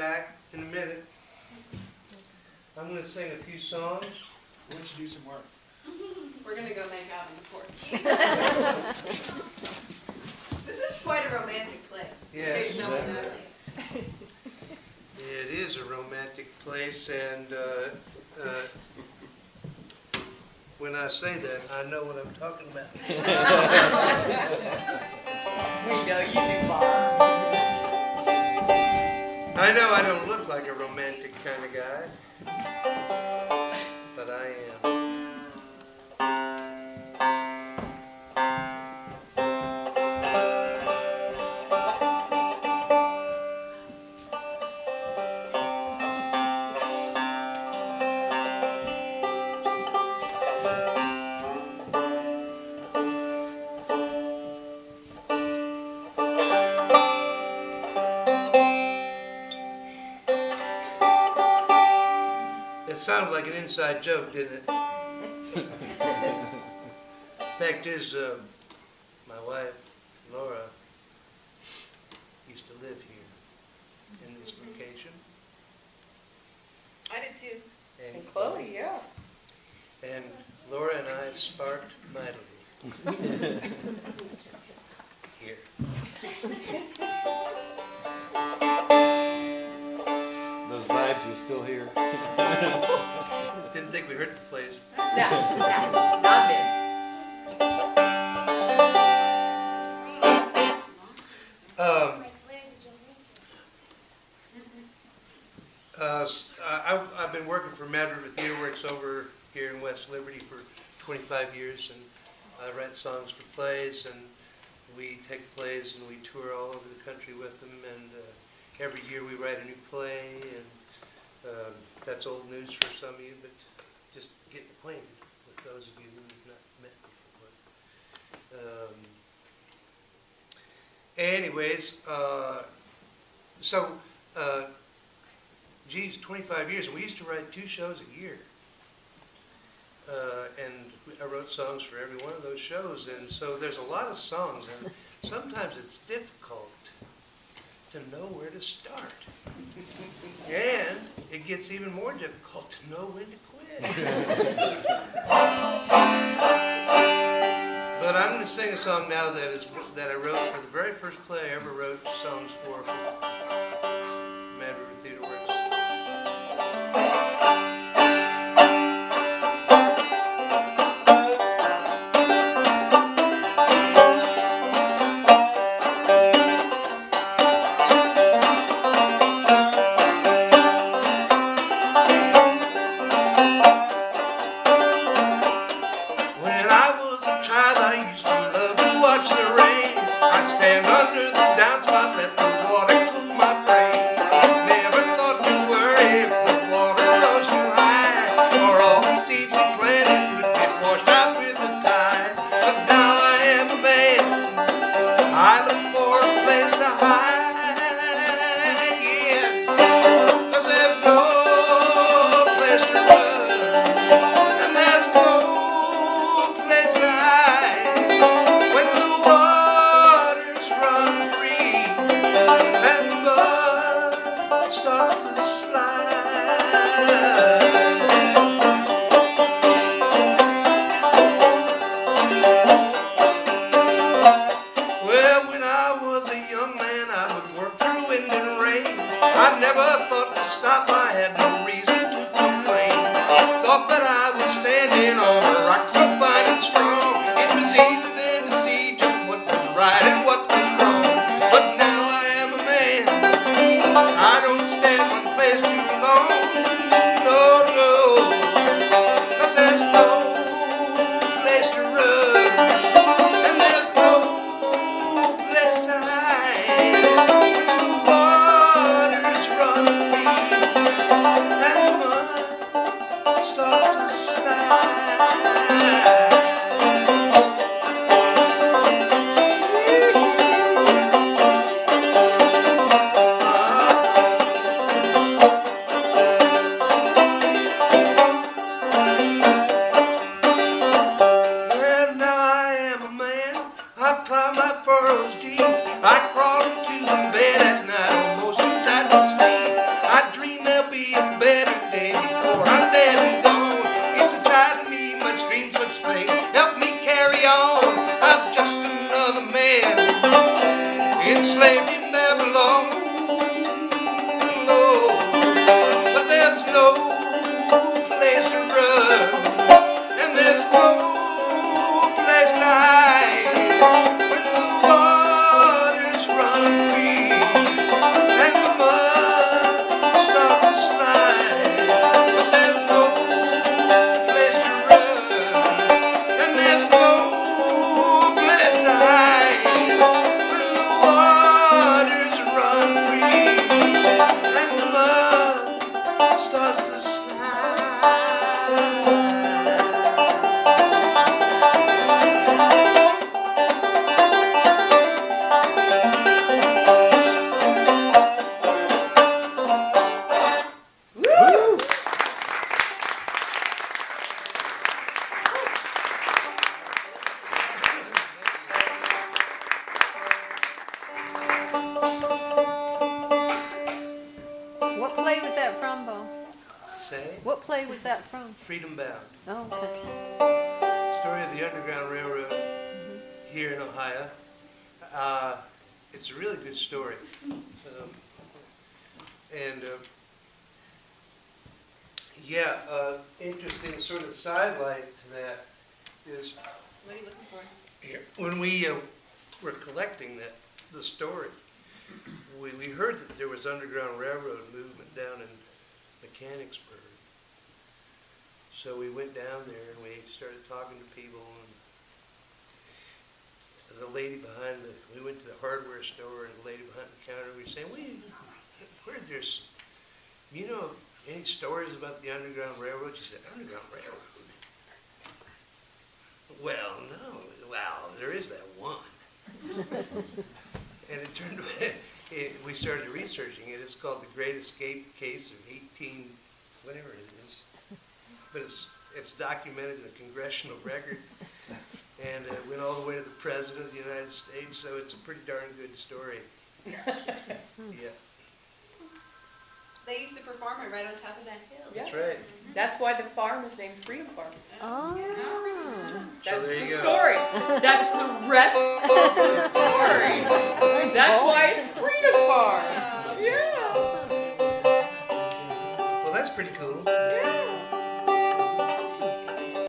back in a minute. I'm going to sing a few songs. Why don't you do some work? We're going to go make out in the porch. This is quite a romantic place. Yeah, In case no one knows. it is a romantic place, and when I say that, I know what I'm talking about. We know you do, Bob. I know I don't look like a romantic kind of guy, but I am. It sounded like an inside joke, didn't it? Fact is, my wife, Laura, used to live here in this location. I did too. And Chloe, yeah. And Laura and I sparked mightily here. Those vibes are still here. Didn't think we hurt the place. No, not big. I've been working for Mad River Theater Works over here in West Liberty for 25 years, and I write songs for plays, and we take plays and we tour all over the country with them, and every year we write a new play, and that's old news for some of you, but just get acquainted with those of you who have not met before. Anyways, geez, 25 years, and we used to write 2 shows a year. And I wrote songs for every one of those shows, and so there's a lot of songs, and sometimes it's difficult to know where to start. And it gets even more difficult to know when to quit. But I'm going to sing a song now that I wrote for the very first play I ever wrote songs for Mad River Theater Works. say? What play was that from? Freedom Bound. Oh, okay. Story of the Underground Railroad here in Ohio. It's a really good story. Interesting sort of sidelight to that is What are you looking for? here, when we were collecting the story, we heard that there was Underground Railroad movement down in Mechanicsburg. So we went down there and we started talking to people, and the lady behind we went to the hardware store, and the lady behind the counter, we were saying, we heard there's, you know, any stories about the Underground Railroad? She said, Underground Railroad? Well, no. Well, there is that one. And it turned, we started researching it. It's called The Great Escape Case of 18, whatever it is. But it's documented in the Congressional Record. And it went all the way to the President of the United States, so it's a pretty darn good story. Yeah. They used to perform it right on top of that hill. Yeah. That's right. That's why the farm is named Freedom Farm. Oh. That's there the you go. story. That's the rest of the story. That's why it's Freedom Farm. Yeah. Well, that's pretty cool. Yeah.